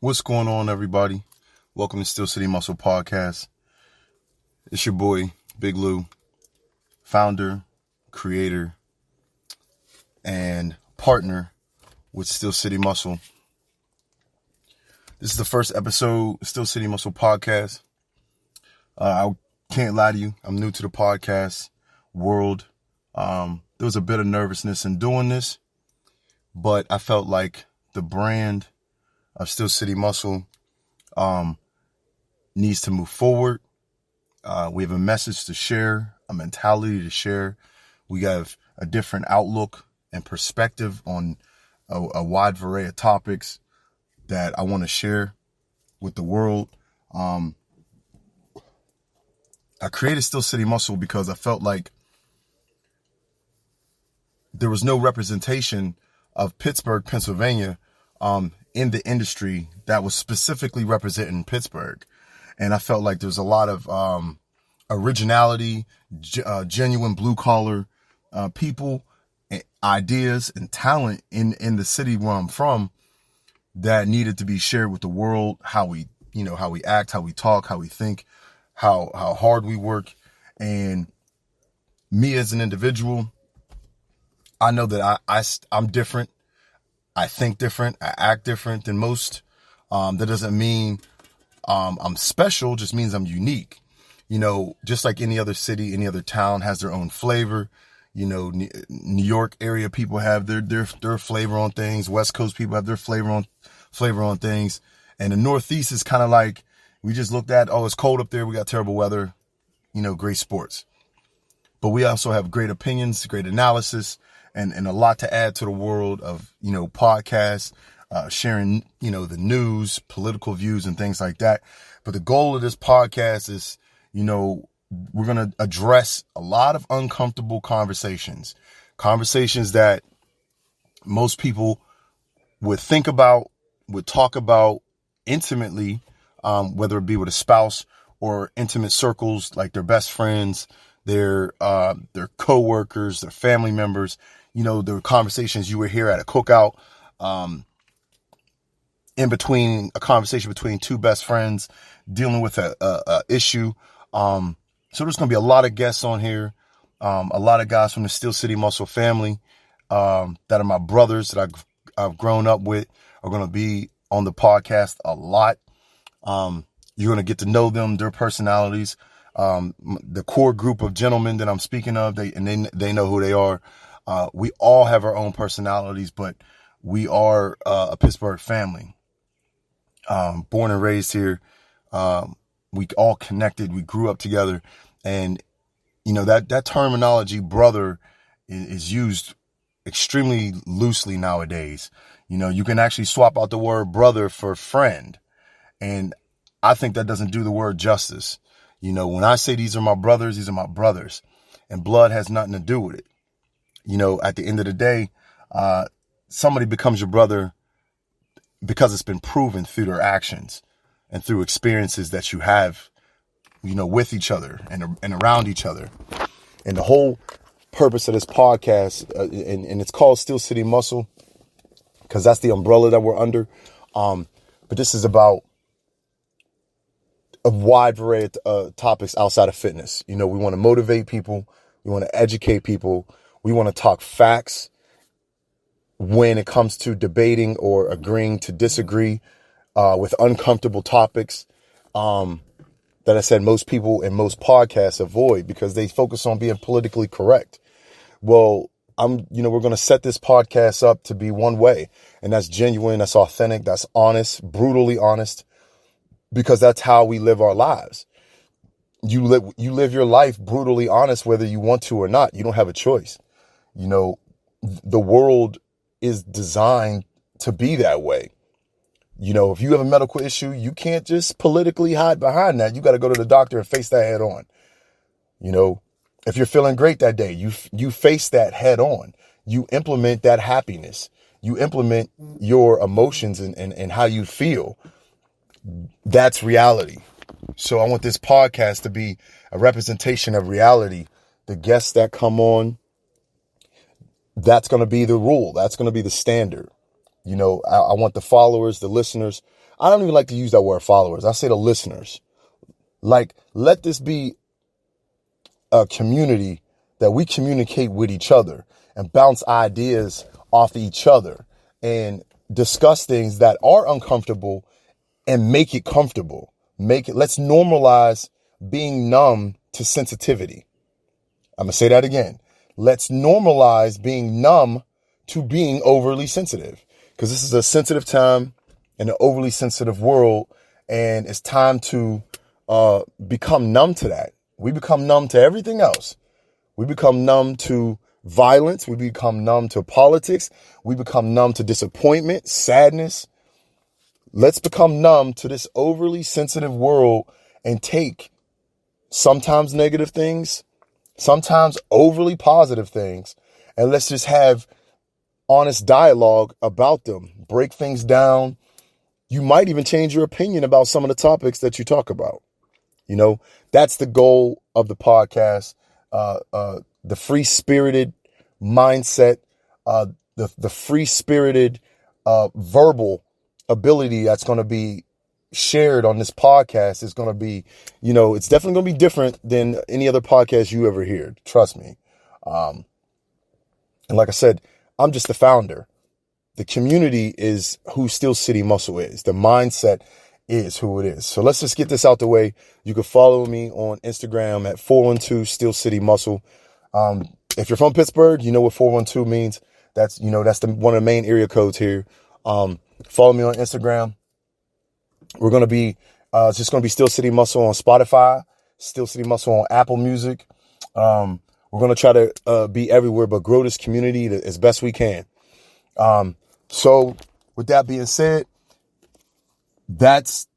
What's going on, everybody? Welcome to Steel City Muscle Podcast. It's your boy, Big Lou, founder, creator, and partner with Steel City Muscle. This is the first episode of Steel City Muscle Podcast. I can't lie to you, I'm new to the podcast world. There was a bit of nervousness in doing this, but I felt like the brand of Steel City Muscle needs to move forward. We have a message to share, a mentality to share. We have a different outlook and perspective on a wide variety of topics that I want to share with the world. I created Steel City Muscle because I felt like there was no representation of Pittsburgh, Pennsylvania, in the industry that was specifically representing Pittsburgh. And I felt like there's a lot of originality, genuine blue collar people, ideas, and talent in the city where I'm from that needed to be shared with the world. How we act, how we talk, how we think, how hard we work. And me as an individual, I know that I'm different. I think different. I act different than most. That doesn't mean I'm special, just means I'm unique. Just like any other city, any other town has their own flavor. New York area people have their flavor on things. West Coast people have their flavor on things. And the Northeast is kind of like, we just looked at, it's cold up there, we got terrible weather, great sports. But we also have great opinions, great analysis, and a lot to add to the world of, podcasts, sharing, the news, political views and things like that. But the goal of this podcast is, we're going to address a lot of uncomfortable conversations that most people would think about, would talk about intimately, whether it be with a spouse or intimate circles, like their best friends, their coworkers, their family members. The conversations you would hear at a cookout, in between a conversation between two best friends dealing with a issue. So there's going to be a lot of guests on here. A lot of guys from the Steel City Muscle family, that are my brothers that I've grown up with are going to be on the podcast a lot. You're going to get to know them, their personalities. The core group of gentlemen that I'm speaking of, they know who they are. We all have our own personalities, but we are a Pittsburgh family. Born and raised here. We all connected. We grew up together. And, that terminology, brother, is used extremely loosely nowadays. You can actually swap out the word brother for friend. And I think that doesn't do the word justice. When I say these are my brothers, these are my brothers. And blood has nothing to do with it. At the end of the day, somebody becomes your brother because it's been proven through their actions and through experiences that you have, with each other and around each other. And the whole purpose of this podcast, and it's called Steel City Muscle, because that's the umbrella that we're under. But this is about a wide variety of topics outside of fitness. We want to motivate people. We want to educate people. We want to talk facts when it comes to debating or agreeing to disagree with uncomfortable topics that I said most people and most podcasts avoid because they focus on being politically correct. Well, we're going to set this podcast up to be one way, and that's genuine, that's authentic, that's honest, brutally honest, because that's how we live our lives. You live your life brutally honest, whether you want to or not. You don't have a choice. The world is designed to be that way. If you have a medical issue, you can't just politically hide behind that. You got to go to the doctor and face that head on. If you're feeling great that day, you face that head on. You implement that happiness. You implement your emotions and how you feel. That's reality. So I want this podcast to be a representation of reality. The guests that come on, that's going to be the rule. That's going to be the standard. I want the followers, the listeners, I don't even like to use that word followers. I say the listeners. Like, let this be a community that we communicate with each other and bounce ideas off each other and discuss things that are uncomfortable and make it comfortable. Let's normalize being numb to sensitivity. I'm going to say that again. Let's normalize being numb to being overly sensitive, because this is a sensitive time in an overly sensitive world. And it's time to become numb to that. We become numb to everything else. We become numb to violence. We become numb to politics. We become numb to disappointment, sadness. Let's become numb to this overly sensitive world and take sometimes negative things, sometimes overly positive things, and let's just have honest dialogue about them. Break things down. You might even change your opinion about some of the topics that you talk about. You know, that's the goal of the podcast. The free-spirited mindset, the free-spirited verbal ability that's going to be shared on this podcast is going to be, it's definitely going to be different than any other podcast you ever hear. Trust me. And like I said, I'm just the founder. The community is who Steel City Muscle is. The mindset is who it is. So let's just get this out the way. You can follow me on Instagram at 412 Steel City Muscle. If you're from Pittsburgh, you know what 412 means. That's one of the main area codes here. Follow me on Instagram. We're going to be, it's just going to be Steel City Muscle on Spotify, Steel City Muscle on Apple Music. We're going to try to be everywhere, but grow this community as best we can. So with that being said, that's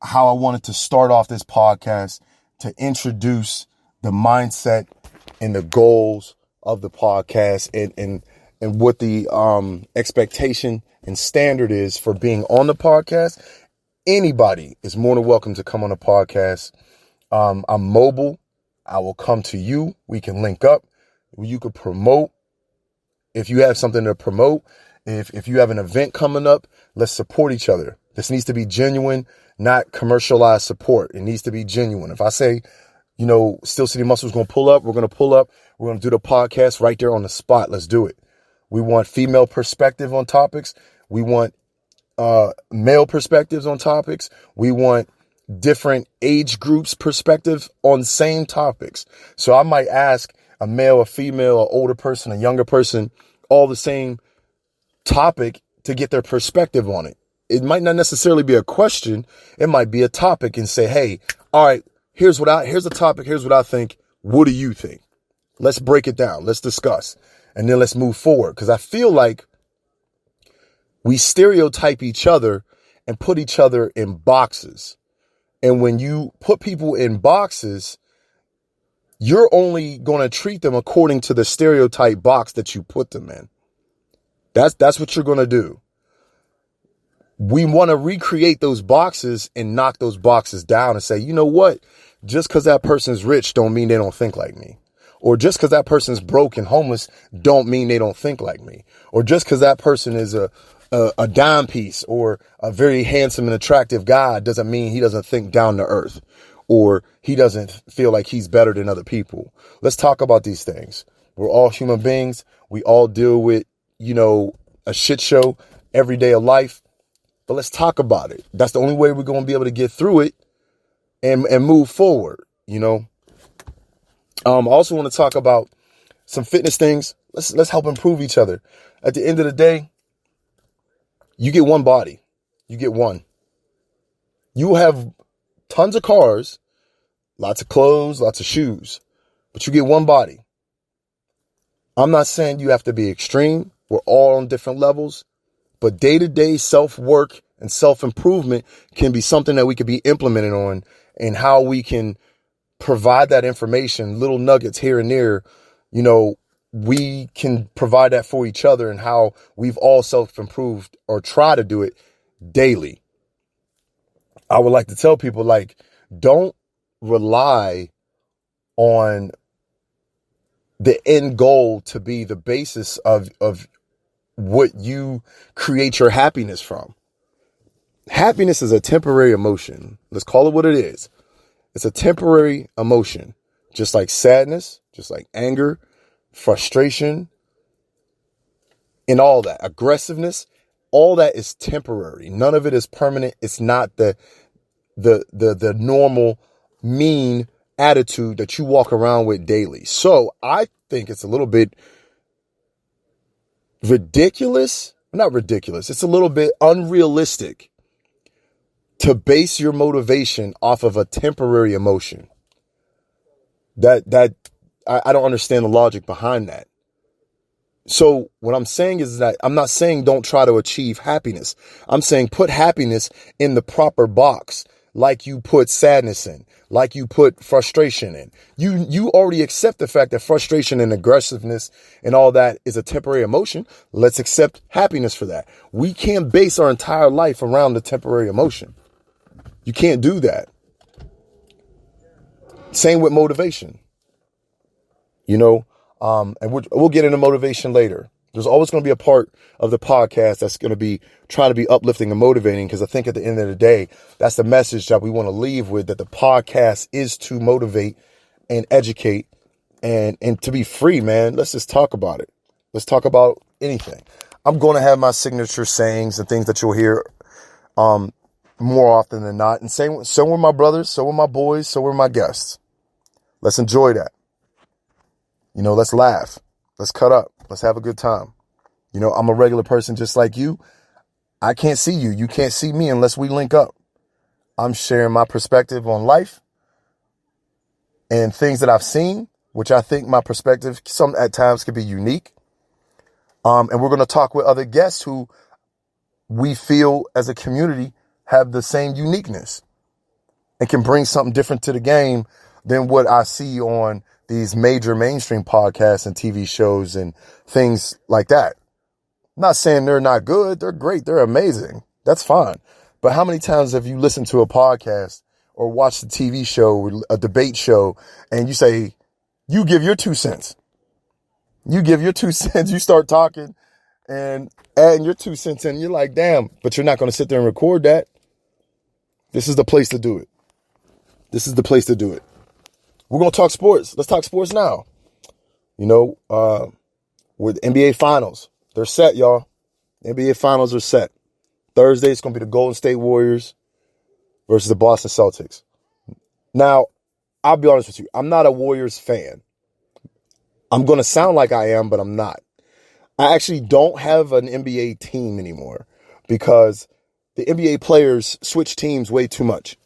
how I wanted to start off this podcast, to introduce the mindset and the goals of the podcast and what the expectation and standard is for being on the podcast. Anybody is more than welcome to come on the podcast. I'm mobile. I will come to you. We can link up. You could promote. If you have something to promote, if you have an event coming up, let's support each other. This needs to be genuine, not commercialized support. It needs to be genuine. If I say, Steel City Muscle is going to pull up, we're going to pull up. We're going to do the podcast right there on the spot. Let's do it. We want female perspective on topics. We want male perspectives on topics. We want different age groups perspective on same topics. So I might ask a male, a female, an older person, a younger person, all the same topic to get their perspective on it. It might not necessarily be a question. It might be a topic and say, hey, all right, here's a topic. Here's what I think. What do you think? Let's break it down. Let's discuss. And then let's move forward. Because I feel like we stereotype each other and put each other in boxes. And when you put people in boxes, you're only going to treat them according to the stereotype box that you put them in. That's what you're going to do. We want to recreate those boxes and knock those boxes down and say, you know what? Just because that person's rich don't mean they don't think like me. Or just because that person's broke and homeless don't mean they don't think like me. Or just because that person is a dime piece or a very handsome and attractive guy doesn't mean he doesn't think down to earth. Or he doesn't feel like he's better than other people. Let's talk about these things. We're all human beings. We all deal with, a shit show every day of life. But let's talk about it. That's the only way we're going to be able to get through it and move forward, I also want to talk about some fitness things. Let's help improve each other. At the end of the day, you get one body. You get one. You have tons of cars, lots of clothes, lots of shoes, but you get one body. I'm not saying you have to be extreme. We're all on different levels, but day-to-day self-work and self-improvement can be something that we could be implemented on, and how we can provide that information, little nuggets here and there. We can provide that for each other, and how we've all self-improved or try to do it daily. I would like to tell people, don't rely on the end goal to be the basis of what you create your happiness from. Happiness is a temporary emotion. Let's call it what it is. It's a temporary emotion, just like sadness, just like anger, frustration, and all that. Aggressiveness, all that is temporary. None of it is permanent. It's not the normal mean attitude that you walk around with daily. So I think it's a little bit ridiculous. Not ridiculous. It's a little bit unrealistic to base your motivation off of a temporary emotion. I don't understand the logic behind that. So what I'm saying is that I'm not saying don't try to achieve happiness. I'm saying put happiness in the proper box, like you put sadness in, like you put frustration in. You already accept the fact that frustration and aggressiveness and all that is a temporary emotion. Let's accept happiness for that. We can't base our entire life around the temporary emotion. You can't do that. Same with motivation. And we'll get into motivation later. There's always going to be a part of the podcast that's going to be trying to be uplifting and motivating, because I think at the end of the day, that's the message that we want to leave with, that the podcast is to motivate and educate and to be free, man. Let's just talk about it. Let's talk about anything. I'm going to have my signature sayings and things that you'll hear more often than not. And so were my brothers, so were my boys, so were my guests. Let's enjoy that. Let's laugh. Let's cut up. Let's have a good time. I'm a regular person just like you. I can't see you. You can't see me unless we link up. I'm sharing my perspective on life and things that I've seen, which I think my perspective at times can be unique. And we're going to talk with other guests who we feel as a community have the same uniqueness and can bring something different to the game than what I see on these major mainstream podcasts and TV shows and things like that. I'm not saying they're not good. They're great. They're amazing. That's fine. But how many times have you listened to a podcast or watched a TV show, a debate show, and you give your 2 cents. You give your 2 cents. You start talking and adding your 2 cents in. You're like, damn, but you're not going to sit there and record that. This is the place to do it. This is the place to do it. We're going to talk sports. Let's talk sports now. With NBA Finals. They're set, y'all. NBA Finals are set. Thursday, it's going to be the Golden State Warriors versus the Boston Celtics. Now, I'll be honest with you. I'm not a Warriors fan. I'm going to sound like I am, but I'm not. I actually don't have an NBA team anymore because the NBA players switch teams way too much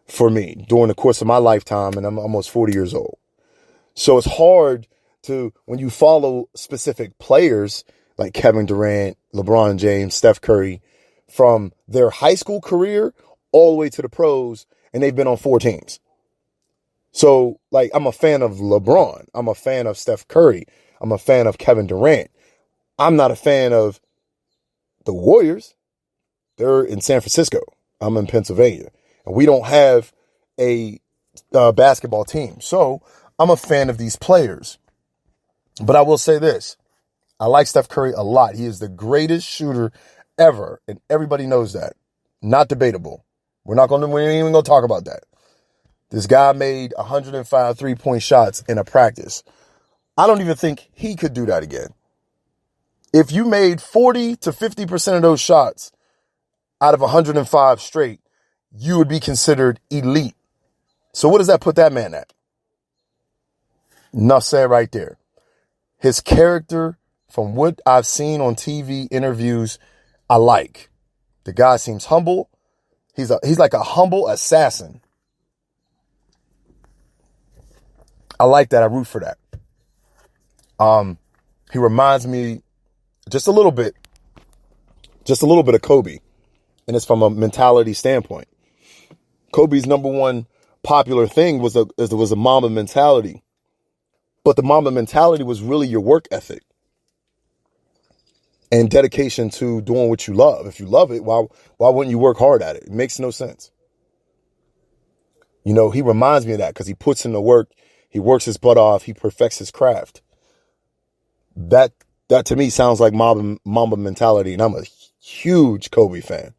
for me during the course of my lifetime, and I'm almost 40 years old. So it's hard when you follow specific players like Kevin Durant, LeBron James, Steph Curry, from their high school career all the way to the pros, and they've been on 4 teams. So, I'm a fan of LeBron. I'm a fan of Steph Curry. I'm a fan of Kevin Durant. I'm not a fan of the Warriors. They're in San Francisco. I'm in Pennsylvania. And we don't have a basketball team. So I'm a fan of these players. But I will say this. I like Steph Curry a lot. He is the greatest shooter ever. And everybody knows that. Not debatable. We ain't even going to talk about that. This guy made 105 3-point shots in a practice. I don't even think he could do that again. If you made 40 to 50% of those shots out of 105 straight, you would be considered elite. So what does that put that man at? Enough said right there. His character, from what I've seen on TV interviews, I like. The guy seems humble. He's like a humble assassin. I like that. I root for that. He reminds me just a little bit of Kobe. And it's from a mentality standpoint. Kobe's number one popular thing was a Mamba mentality. But the Mamba mentality was really your work ethic and dedication to doing what you love. If you love it, why wouldn't you work hard at it? It makes no sense. He reminds me of that because he puts in the work. He works his butt off. He perfects his craft. That to me sounds like Mamba mentality, and I'm a huge Kobe fan.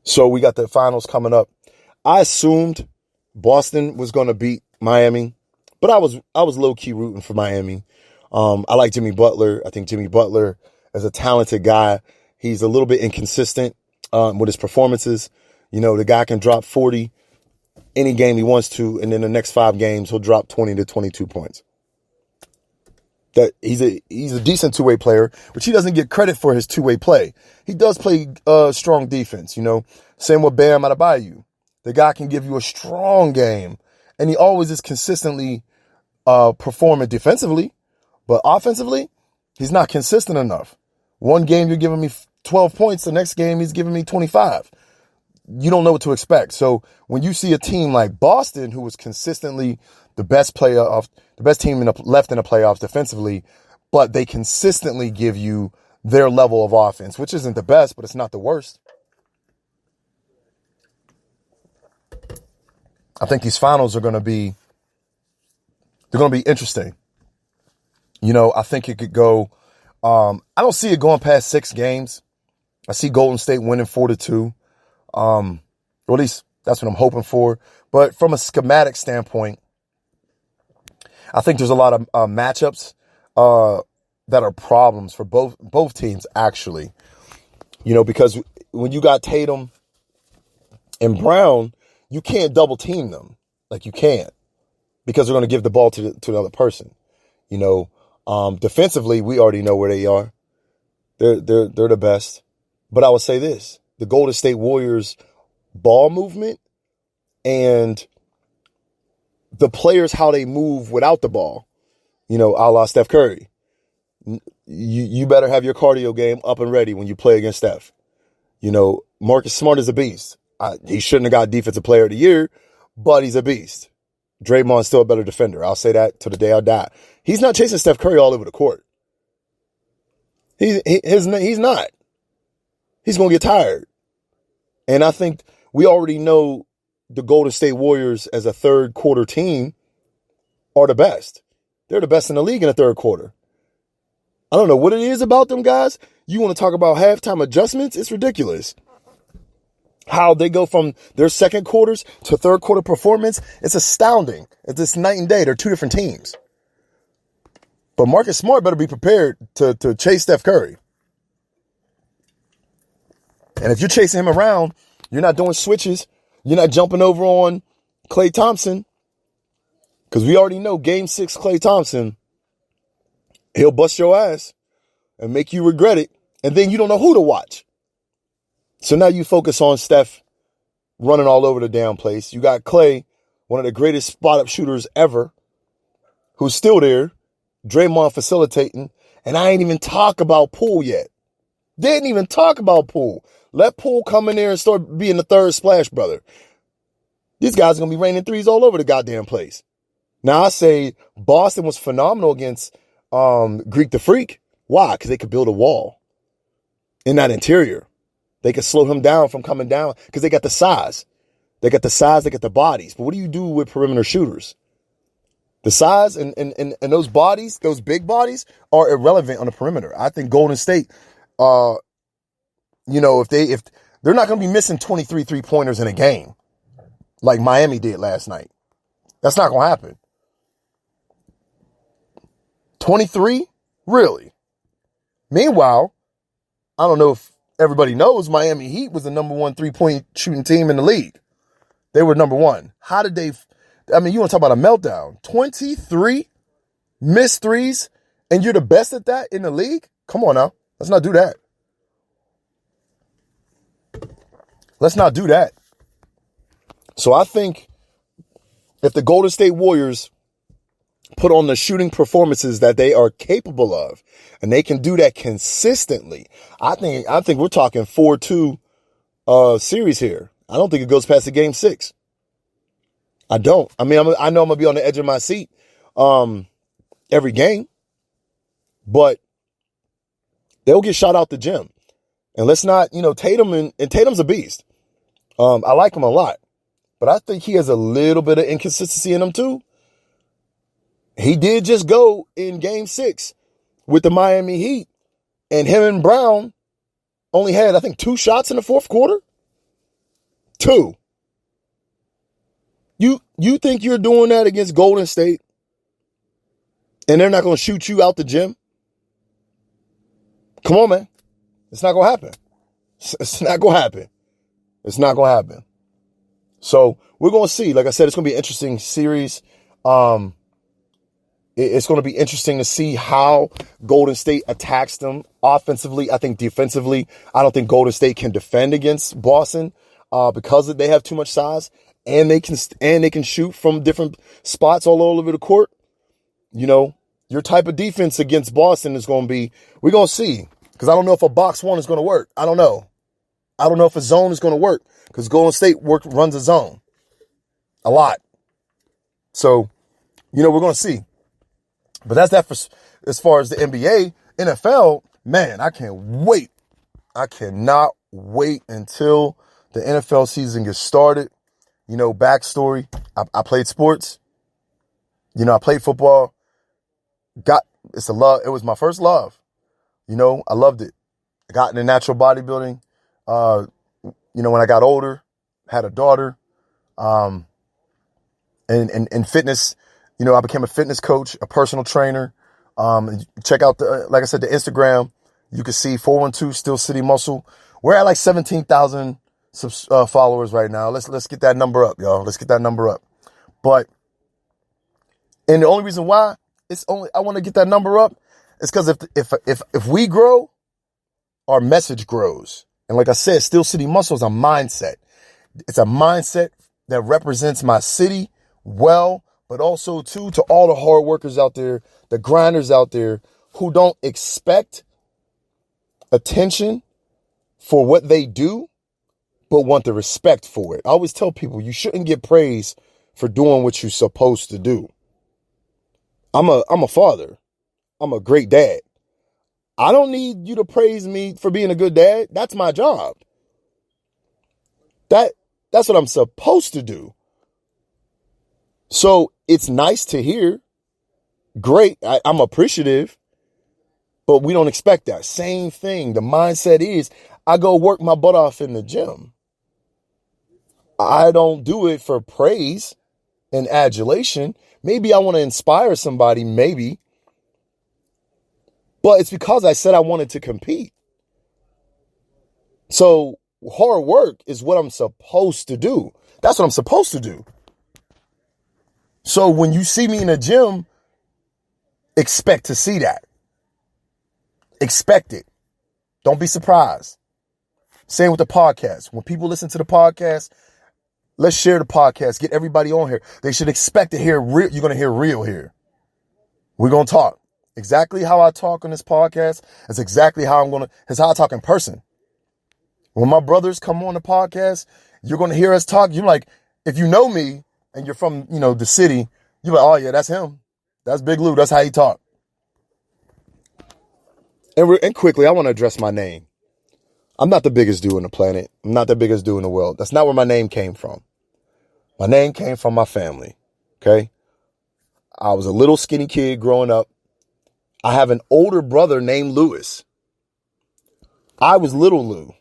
So we got the finals coming up. I assumed Boston was going to beat Miami, but I was low-key rooting for Miami. I like Jimmy Butler. I think Jimmy Butler is a talented guy. He's a little bit inconsistent with his performances. You know, the guy can drop 40 any game he wants to, and then the next 5 games he'll drop 20 to 22 points. That he's a decent two-way player, which he doesn't get credit for his two-way play. He does play strong defense, you know. Same with Bam Adebayo. The guy can give you a strong game, and he always is consistently performing defensively, but offensively, he's not consistent enough. One game you're giving me 12 points, the next game he's giving me 25. You don't know what to expect. So when you see a team like Boston, who was consistently the best team left in the playoffs defensively, but they consistently give you their level of offense, which isn't the best, but it's not the worst. I think these finals are going to be interesting. You know, I think it could go. I don't see it going past 6 games. I see Golden State winning 4-2. Or at least that's what I'm hoping for. But from a schematic standpoint, I think there's a lot of matchups that are problems for both teams, actually. You know, because when you got Tatum and Brown, you can't double team them. Like, you can't, because they're going to give the ball to the other person. You know, defensively, we already know where they are. They're the best. But I would say this. The Golden State Warriors ball movement and the players, how they move without the ball, you know, a la Steph Curry. You better have your cardio game up and ready when you play against Steph. You know, Marcus Smart is a beast. He shouldn't have got Defensive Player of the Year, but he's a beast. Draymond's still a better defender. I'll say that till the day I die. He's not chasing Steph Curry all over the court. He's not. He's going to get tired. And I think we already know the Golden State Warriors as a third quarter team are the best. They're the best in the league in the third quarter. I don't know what it is about them guys. You want to talk about halftime adjustments? It's ridiculous. How they go from their second quarters to third quarter performance, it's astounding. It's just night and day. They're two different teams. But Marcus Smart better be prepared to chase Steph Curry. And if you're chasing him around, you're not doing switches. You're not jumping over on Klay Thompson. Because we already know Game 6 Klay Thompson, he'll bust your ass and make you regret it. And then you don't know who to watch. So now you focus on Steph running all over the damn place. You got Klay, one of the greatest spot-up shooters ever, who's still there. Draymond facilitating. And I ain't even talk about Poole yet. Didn't even talk about Poole. Let Poole come in there and start being the third splash brother. These guys are going to be raining threes all over the goddamn place. Now, I say Boston was phenomenal against Greek the Freak. Why? Because they could build a wall in that interior. They could slow him down from coming down because they got the size. They got the bodies. But what do you do with perimeter shooters? The size and those bodies, those big bodies, are irrelevant on the perimeter. I think Golden State, you know, if they're not going to be missing 23 3-pointers in a game like Miami did last night. That's not going to happen. 23? Really? Meanwhile, I don't know if everybody knows Miami Heat was the number 1 3-point shooting team in the league. They were number 1. How did they... I mean, you want to talk about a meltdown. 23 missed threes, and you're the best at that in the league? Come on now. Let's not do that. Let's not do that. So I think if the Golden State Warriors put on the shooting performances that they are capable of, and they can do that consistently, I think we're talking 4-2 series here. I don't think it goes past the Game 6. I don't. I mean, I know I'm going to be on the edge of my seat every game, but they'll get shot out the gym. And let's not, you know, Tatum and Tatum's a beast. I like him a lot, but I think he has a little bit of inconsistency in him too. He did just go in Game 6 with the Miami Heat, and him and Brown only had, I think, 2 shots in the fourth quarter. 2. You think you're doing that against Golden State and they're not going to shoot you out the gym? Come on, man. It's not going to happen. It's not going to happen. It's not going to happen. So we're going to see. Like I said, it's going to be an interesting series. It's going to be interesting to see how Golden State attacks them offensively. I think defensively, I don't think Golden State can defend against Boston because they have too much size and they can shoot from different spots all over the court. You know, your type of defense against Boston is going to be, we're going to see, because I don't know if a box one is going to work. I don't know. I don't know if a zone is going to work because Golden State runs a zone a lot. So, you know, we're going to see. But that's that for as far as the NBA. NFL, man, I can't wait. I cannot wait until the NFL season gets started. You know, backstory, I played sports. You know, I played football. It's a love. It was my first love. You know, I loved it. I got into natural bodybuilding. You know, when I got older, had a daughter, and fitness, you know, I became a fitness coach, a personal trainer. Check out like I said, the Instagram. You can see 412 Steel City Muscle. We're at like 17,000 followers right now. Let's get that number up, y'all. Let's get that number up. And the only reason why I want to get that number up is because if we grow, our message grows. And like I said, Steel City Muscle is a mindset. It's a mindset that represents my city well, but also too to all the hard workers out there, the grinders out there who don't expect attention for what they do, but want the respect for it. I always tell people you shouldn't get praise for doing what you're supposed to do. I'm a father. I'm a great dad. I don't need you to praise me for being a good dad. That's my job. That's what I'm supposed to do. So it's nice to hear. Great. I'm appreciative, but we don't expect that. Same thing. The mindset is I go work my butt off in the gym. I don't do it for praise and adulation. Maybe I want to inspire somebody, maybe. But it's because I said I wanted to compete. So hard work is what I'm supposed to do. That's what I'm supposed to do. So when you see me in a gym, expect to see that. Expect it. Don't be surprised. Same with the podcast. When people listen to the podcast, let's share the podcast. Get everybody on here. They should expect to hear real. You're going to hear real here. We're going to talk. Exactly how I talk on this podcast is exactly how it's how I talk in person. When my brothers come on the podcast, you're going to hear us talk. You're like, if you know me and you're from, you know, the city, you're like, oh yeah, that's him. That's Big Lou. That's how he talk. And quickly, I want to address my name. I'm not the biggest dude on the planet. I'm not the biggest dude in the world. That's not where my name came from. My name came from my family. Okay. I was a little skinny kid growing up. I have an older brother named Lewis. I was little Lou.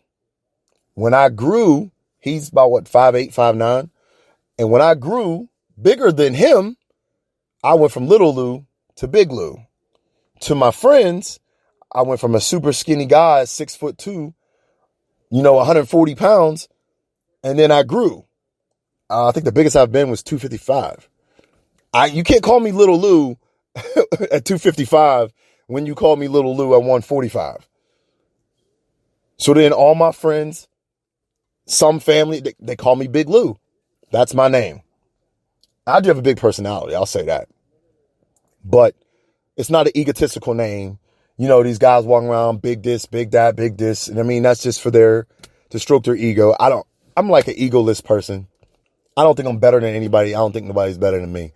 When I grew, he's about 5'8", 5'9". And when I grew bigger than him, I went from little Lou to Big Lou. To my friends, I went from a super skinny guy, 6'2", 140 pounds. And then I grew. I think the biggest I've been was 255. You can't call me little Lou at 255 when you call me little Lou at 145. So then all my friends, some family, they call me Big Lou. That's my name. I do have a big personality. I'll say that. But it's not an egotistical name. You know, these guys walking around, big this, big that, big this. And I mean, that's just to stroke their ego. I'm like an egoless person. I don't think I'm better than anybody. I don't think nobody's better than me.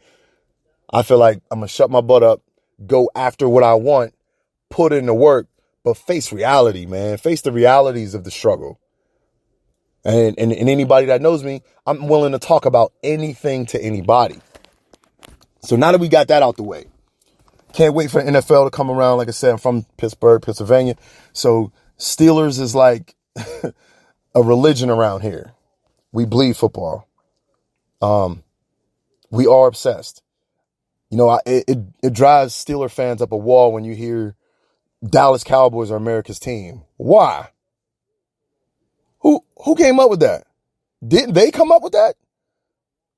I feel like I'm going to shut my butt up, go after what I want, put in the work, but face reality, man. Face the realities of the struggle. And anybody that knows me, I'm willing to talk about anything to anybody. So now that we got that out the way, can't wait for the NFL to come around. Like I said, I'm from Pittsburgh, Pennsylvania. So Steelers is like a religion around here. We bleed football. We are obsessed. You know, it drives Steeler fans up a wall when you hear Dallas Cowboys are America's team. Why? Who came up with that? Didn't they come up with that?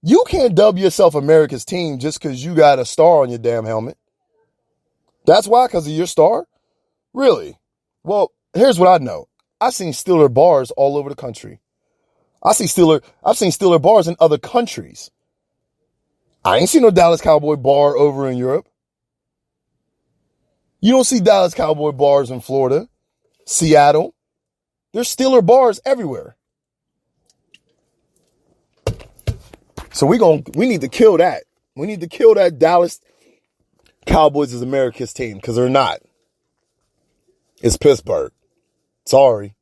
You can't dub yourself America's team just because you got a star on your damn helmet. That's why, because of your star? Really? Well, here's what I know. I've seen Steeler bars all over the country. I've seen Steeler bars in other countries. I ain't seen no Dallas Cowboy bar over in Europe. You don't see Dallas Cowboy bars in Florida, Seattle. There's Steeler bars everywhere. So we need to kill that. We need to kill that Dallas Cowboys is America's team, because they're not. It's Pittsburgh. Sorry.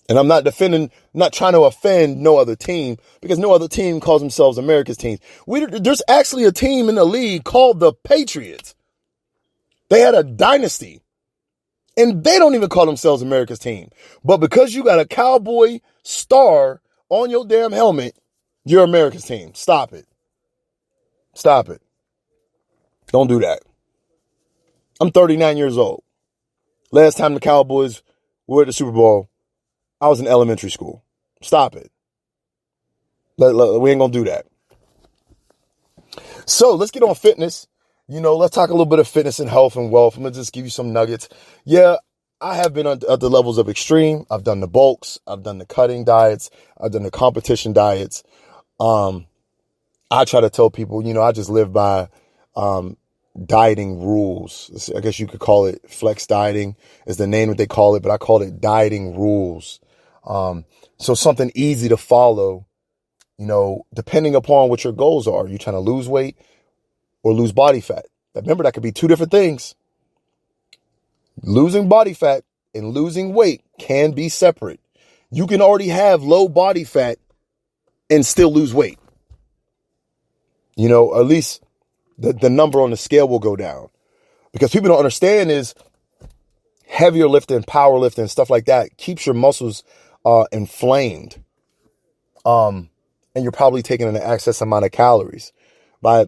And I'm not trying to offend no other team, because no other team calls themselves America's team. There's actually a team in the league called the Patriots. They had a dynasty, and they don't even call themselves America's team. But because you got a Cowboy star on your damn helmet, you're America's team. Stop it. Stop it. Don't do that. I'm 39 years old. Last time the Cowboys were at the Super Bowl, I was in elementary school. Stop it. We ain't going to do that. So let's get on fitness. You know, let's talk a little bit of fitness and health and wealth. I'm going to just give you some nuggets. Yeah, I have been at the levels of extreme. I've done the bulks. I've done the cutting diets. I've done the competition diets. I try to tell people, you know, I just live by dieting rules. I guess you could call it flex dieting is the name that they call it, but I call it dieting rules. So something easy to follow, you know, depending upon what your goals are. You trying to lose weight or lose body fat? Remember, that could be two different things. Losing body fat and losing weight can be separate. You can already have low body fat and still lose weight. You know, at least the number on the scale will go down. Because people don't understand is heavier lifting, power lifting, stuff like that keeps your muscles inflamed. And you're probably taking an excess amount of calories. By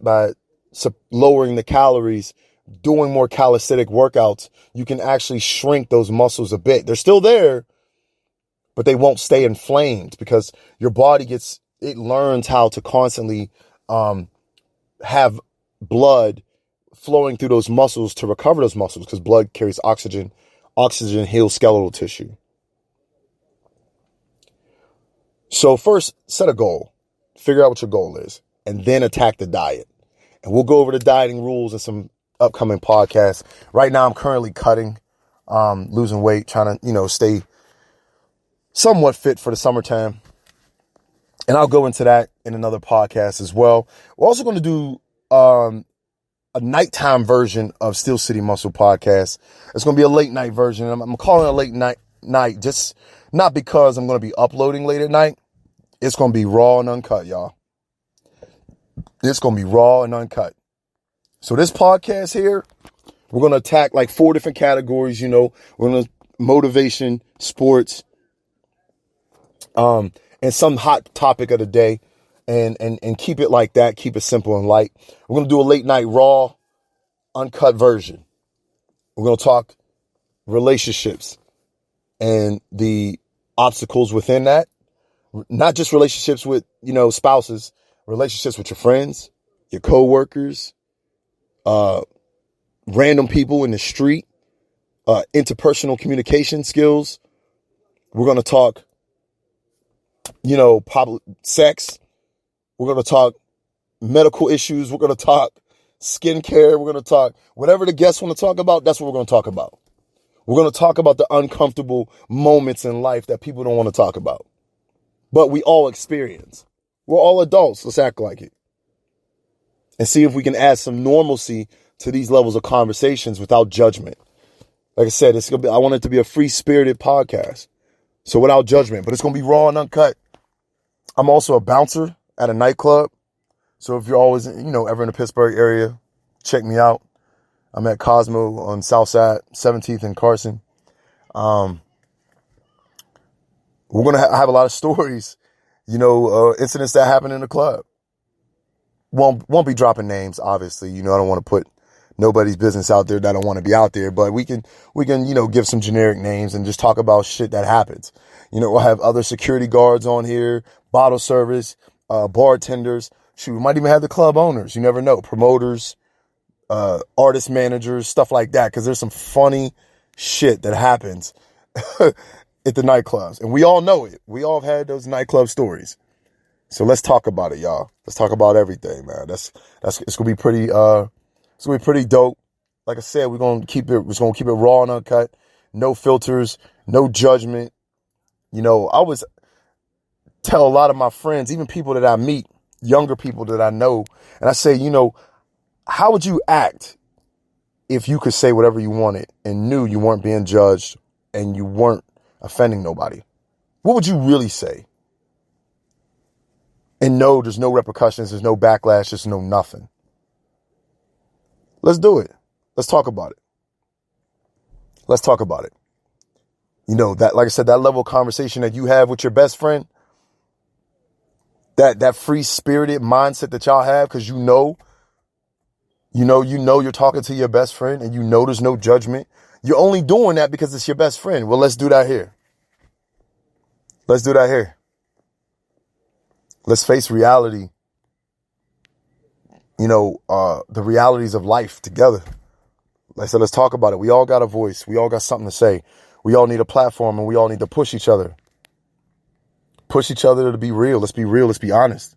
lowering the calories, doing more calisthenic workouts, you can actually shrink those muscles a bit. They're still there, but they won't stay inflamed because your body learns how to constantly have blood flowing through those muscles to recover those muscles, because blood carries oxygen. Oxygen heals skeletal tissue. So first, set a goal. Figure out what your goal is, and then attack the diet. And we'll go over the dieting rules in some upcoming podcasts. Right now, I'm currently cutting, losing weight, trying to, you know, stay somewhat fit for the summertime. And I'll go into that in another podcast as well. We're also going to do a nighttime version of Steel City Muscle podcast. It's going to be a late night version. I'm calling it a late night just not because I'm going to be uploading late at night. It's going to be raw and uncut, y'all. It's going to be raw and uncut. So this podcast here, we're going to attack like 4 different categories. You know, we're going to motivation, sports, and some hot topic of the day, and keep it like that. Keep it simple and light. We're going to do a late night raw, uncut version. We're going to talk relationships and the obstacles within that. Not just relationships with, you know, spouses, relationships with your friends, your coworkers, random people in the street, interpersonal communication skills. We're going to talk, you know, public sex. We're going to talk medical issues. We're going to talk skincare. We're going to talk whatever the guests want to talk about. That's what we're going to talk about. We're going to talk about the uncomfortable moments in life that people don't want to talk about, but we all experience. We're all adults. Let's act like it and see if we can add some normalcy to these levels of conversations without judgment. Like I said, I want it to be a free-spirited podcast. So without judgment, but it's going to be raw and uncut. I'm also a bouncer at a nightclub. So if you're always, you know, ever in the Pittsburgh area, check me out. I'm at Cosmo on Southside, 17th and Carson. We're going to have a lot of stories, incidents that happen in the club. Won't be dropping names, obviously. I don't want to put nobody's business out there that don't want to be out there, but we can, give some generic names and just talk about shit that happens. We'll have other security guards on here, bottle service, bartenders. Shoot, we might even have the club owners. You never know. Promoters, artist managers, stuff like that. Cause there's some funny shit that happens at the nightclubs, and we all know it. We all have had those nightclub stories. So let's talk about it, y'all. Let's talk about everything, man. It's gonna be pretty dope. Like I said, we're gonna keep it raw and uncut. No filters, no judgment. I always tell a lot of my friends, even people that I meet, younger people that I know, and I say, how would you act if you could say whatever you wanted and knew you weren't being judged and you weren't offending nobody? What would you really say? And no, there's no repercussions, there's no backlash, there's no nothing. Let's do it. Let's talk about it. Let's talk about it. That, like I said, that level of conversation that you have with your best friend, that free-spirited mindset that y'all have, because you're talking to your best friend and there's no judgment. You're only doing that because it's your best friend. Well, let's do that here. Let's do that here. Let's face reality, the realities of life together. Like I said, let's talk about it. We all got a voice. We all got something to say. We all need a platform, and we all need to push each other. Push each other to be real. Let's be real. Let's be honest.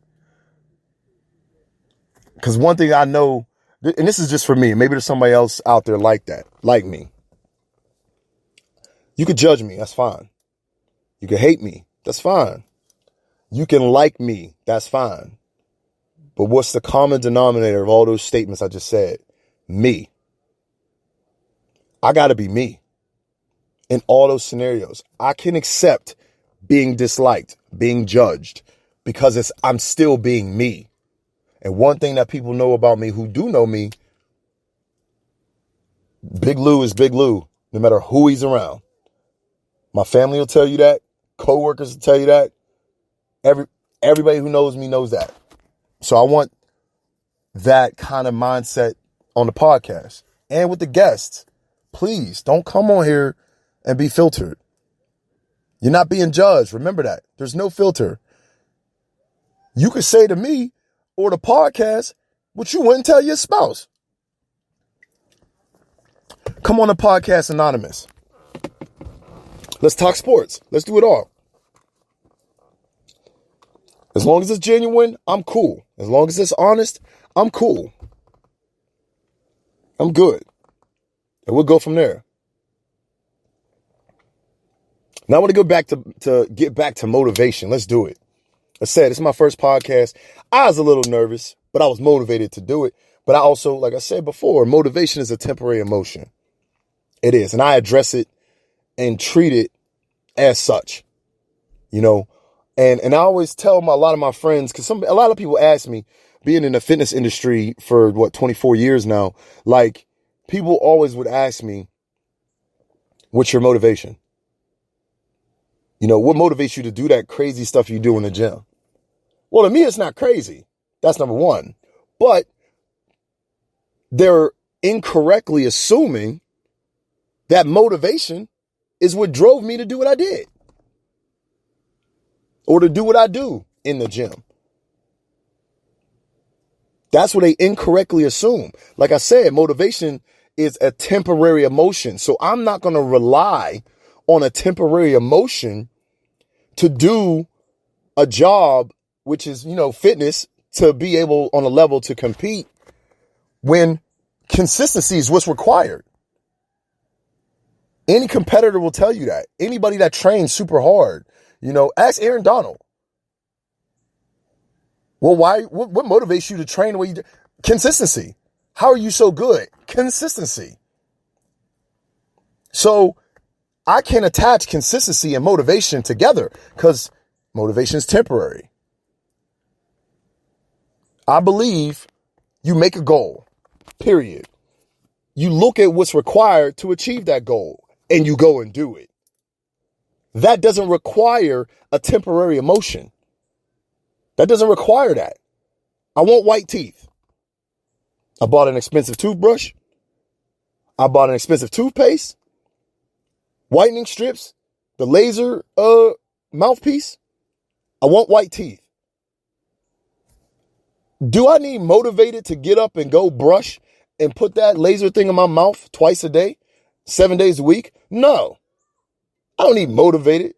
Because one thing I know, and this is just for me, maybe there's somebody else out there like that, like me. You could judge me. That's fine. You could hate me. That's fine. You can like me. That's fine. But what's the common denominator of all those statements I just said? Me. I got to be me in all those scenarios. I can accept being disliked, being judged, because I'm still being me. And one thing that people know about me who do know me, Big Lou is Big Lou, no matter who he's around. My family will tell you that. Coworkers will tell you that. Everybody who knows me knows that. So I want that kind of mindset on the podcast and with the guests. Please don't come on here and be filtered. You're not being judged. Remember that. There's no filter. You could say to me or the podcast what you wouldn't tell your spouse. Come on the podcast anonymous. Let's talk sports. Let's do it all. As long as it's genuine, I'm cool. As long as it's honest, I'm cool. I'm good. And we'll go from there. Now I want to go back to get back to motivation. Let's do it. I said, it's my first podcast. I was a little nervous, but I was motivated to do it. But I also, like I said before, motivation is a temporary emotion. It is. And I address it and treat it as such, And I always tell a lot of my friends, because a lot of people ask me, being in the fitness industry for 24 years now, like people always would ask me, what's your motivation? What motivates you to do that crazy stuff you do in the gym? Well, to me, it's not crazy. That's number one. But they're incorrectly assuming that motivation is what drove me to do what I did. Or to do what I do in the gym. That's what they incorrectly assume. Like I said, motivation is a temporary emotion. So I'm not going to rely on a temporary emotion to do a job, which is, fitness, to be able on a level to compete when consistency is what's required. Any competitor will tell you that. Anybody that trains super hard, ask Aaron Donald. Well, what motivates you to train the way you do? Consistency. How are you so good? Consistency. So I can attach consistency and motivation together because motivation is temporary. I believe you make a goal, period. You look at what's required to achieve that goal and you go and do it. That doesn't require a temporary emotion. That doesn't require that. I want white teeth. I bought an expensive toothbrush. I bought an expensive toothpaste, whitening strips, the laser mouthpiece. I want white teeth. Do I need motivated to get up and go brush and put that laser thing in my mouth twice a day, 7 days a week? No. I don't need motivated.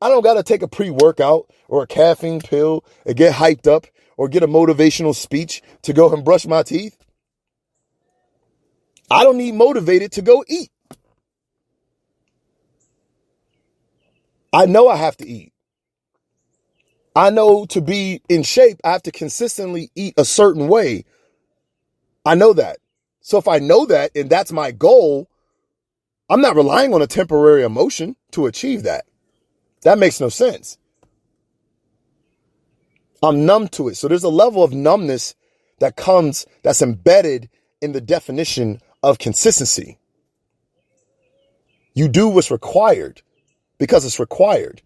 I don't got to take a pre-workout or a caffeine pill and get hyped up or get a motivational speech to go and brush my teeth. I don't need motivated to go eat. I know I have to eat. I know to be in shape, I have to consistently eat a certain way. I know that. So if I know that and that's my goal, I'm not relying on a temporary emotion to achieve that. That makes no sense. I'm numb to it. So there's a level of numbness that's embedded in the definition of consistency. You do what's required because it's required.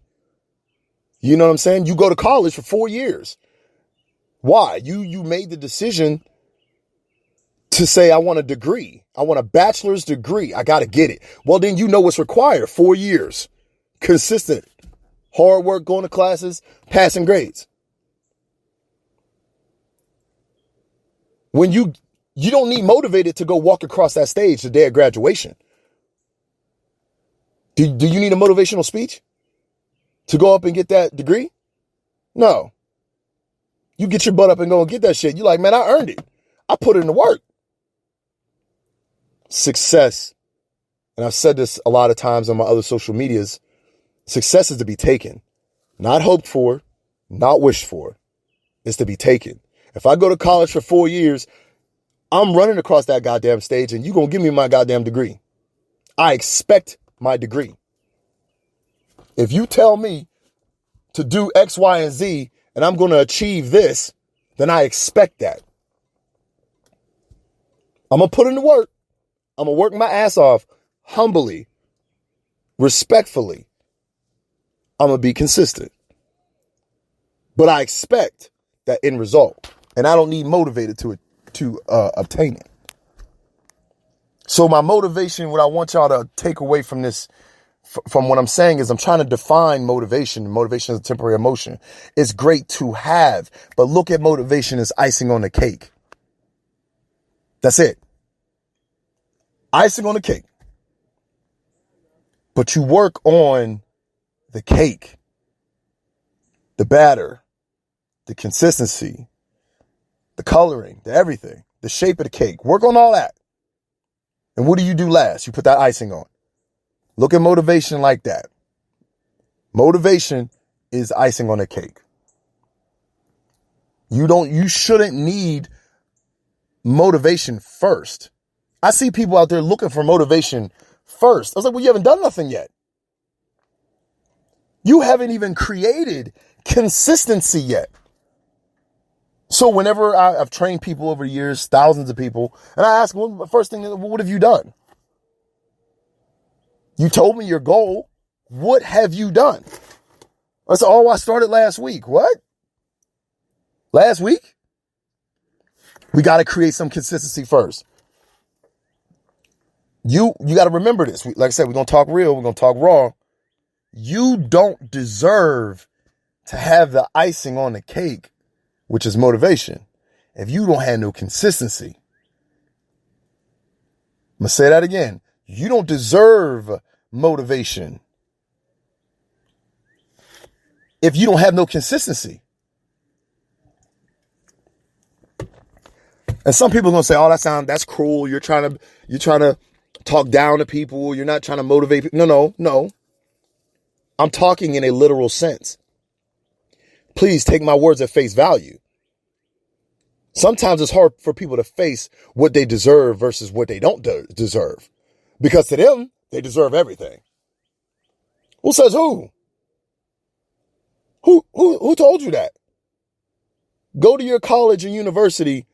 You know what I'm saying? You go to college for 4 years. Why? You made the decision to say, I want a degree. I want a bachelor's degree. I got to get it. Well, then you know what's required. 4 years. Consistent. Hard work, going to classes, passing grades. When you don't need motivated to go walk across that stage the day of graduation. Do you need a motivational speech to go up and get that degree? No. You get your butt up and go and get that shit. You're like, man, I earned it. I put in the work. Success, and I've said this a lot of times on my other social medias, success is to be taken, not hoped for, not wished for. It's to be taken. If I go to college for 4 years, I'm running across that goddamn stage and you're going to give me my goddamn degree. I expect my degree. If you tell me to do X, Y, and Z and I'm going to achieve this, then I expect that. I'm going to put in the work. I'm going to work my ass off humbly, respectfully. I'm going to be consistent. But I expect that end result. And I don't need motivated to obtain it. So my motivation, what I want y'all to take away from this, from what I'm saying is I'm trying to define motivation. Motivation is a temporary emotion. It's great to have, but look at motivation as icing on the cake. That's it. Icing on the cake. But you work on the cake, the batter, the consistency, the coloring, the everything, the shape of the cake. Work on all that. And what do you do last? You put that icing on. Look at motivation like that. Motivation is icing on a cake. You shouldn't need motivation first. I see people out there looking for motivation first. I was like, well, you haven't done nothing yet. You haven't even created consistency yet. So whenever I've trained people over the years, thousands of people, and I ask them, well, first thing, what have you done? You told me your goal. What have you done? I said, oh, I started last week. What? Last week? We got to create some consistency first. You got to remember this. Like I said, we're going to talk real. We're going to talk raw. You don't deserve to have the icing on the cake, which is motivation, if you don't have no consistency. I'm going to say that again. You don't deserve motivation if you don't have no consistency. And some people are going to say, oh, that's cruel. You're trying to talk down to people. You're not trying to motivate people. No. I'm talking in a literal sense. Please take my words at face value. Sometimes it's hard for people to face what they deserve versus what they don't deserve. Because to them, they deserve everything. Who says who? Who told you that? Go to your college and university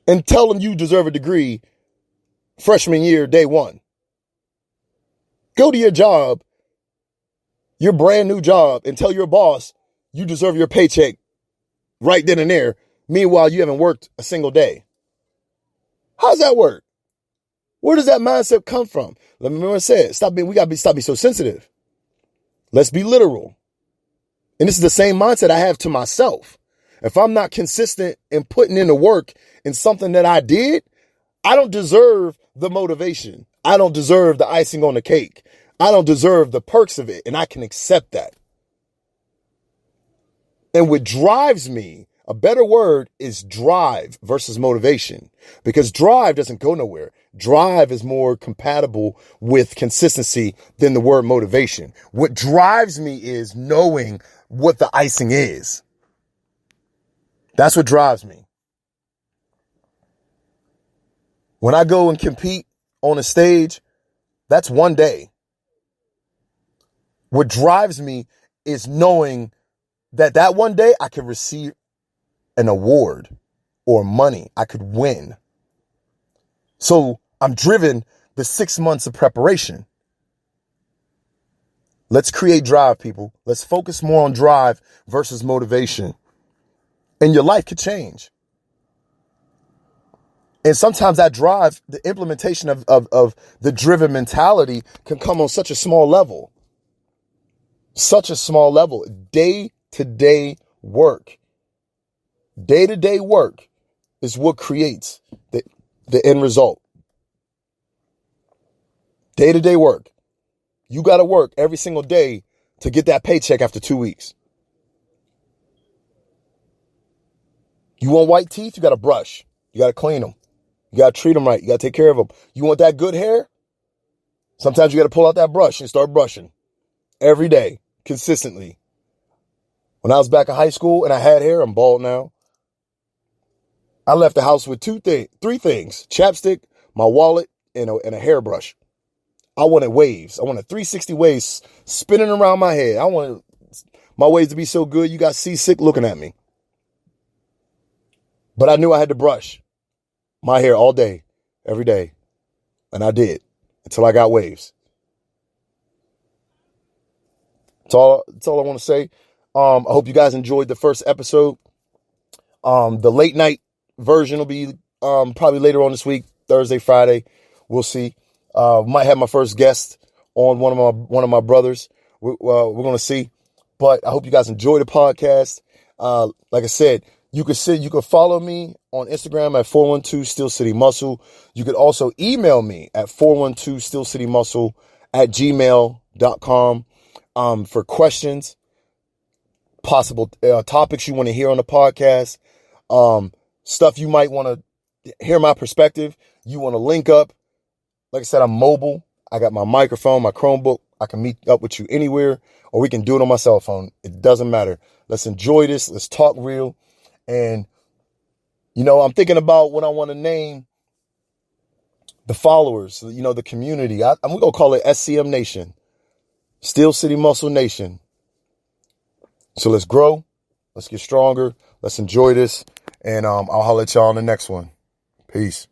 and tell them you deserve a degree freshman year, day one. Go to your job your brand new job and tell your boss you deserve your paycheck right then and there. Meanwhile, you haven't worked a single day. How does that work? Where does that mindset come from? Let me remember what I said. Stop being so sensitive. Let's be literal. And this is the same mindset I have to myself. If I'm not consistent in putting in the work in something that I did, I don't deserve the motivation. I don't deserve the icing on the cake. I don't deserve the perks of it. And I can accept that. And what drives me, a better word is drive versus motivation, because drive doesn't go nowhere. Drive is more compatible with consistency than the word motivation. What drives me is knowing what the icing is. That's what drives me. When I go and compete on a stage, that's one day. What drives me is knowing that one day I could receive an award or money. I could win. So I'm driven the 6 months of preparation. Let's create drive, people. Let's focus more on drive versus motivation. And your life could change. And sometimes that drive, the implementation of the driven mentality can come on such a small level. Such a small level. Day-to-day work. Day-to-day work is what creates the end result. Day-to-day work. You got to work every single day to get that paycheck after 2 weeks. You want white teeth? You got to brush. You got to clean them. You got to treat them right. You got to take care of them. You want that good hair? Sometimes you got to pull out that brush and start brushing every day, consistently. When I was back in high school and I had hair, I'm bald now. I left the house with three things: chapstick, my wallet, and a hairbrush. I wanted waves. I wanted 360 waves spinning around my head. I wanted my waves to be so good you got seasick looking at me. But I knew I had to brush my hair all day, every day. And I did until I got waves. That's all I want to say. I hope you guys enjoyed the first episode. The late night version will be probably later on this week, Thursday, Friday. We'll see. Might have my first guest on one of my brothers. We're going to see. But I hope you guys enjoy the podcast. Like I said, you could follow me on Instagram at 412steelcitymuscle. You could also email me at 412steelcitymuscle@gmail.com for questions, possible topics you want to hear on the podcast, stuff you might want to hear my perspective. You want to link up. Like I said, I'm mobile. I got my microphone, my Chromebook. I can meet up with you anywhere, or we can do it on my cell phone. It doesn't matter. Let's enjoy this. Let's talk real. And, I'm thinking about what I want to name the followers, the community. I'm going to call it SCM Nation, Steel City Muscle Nation. So let's grow. Let's get stronger. Let's enjoy this. And I'll holler at y'all on the next one. Peace.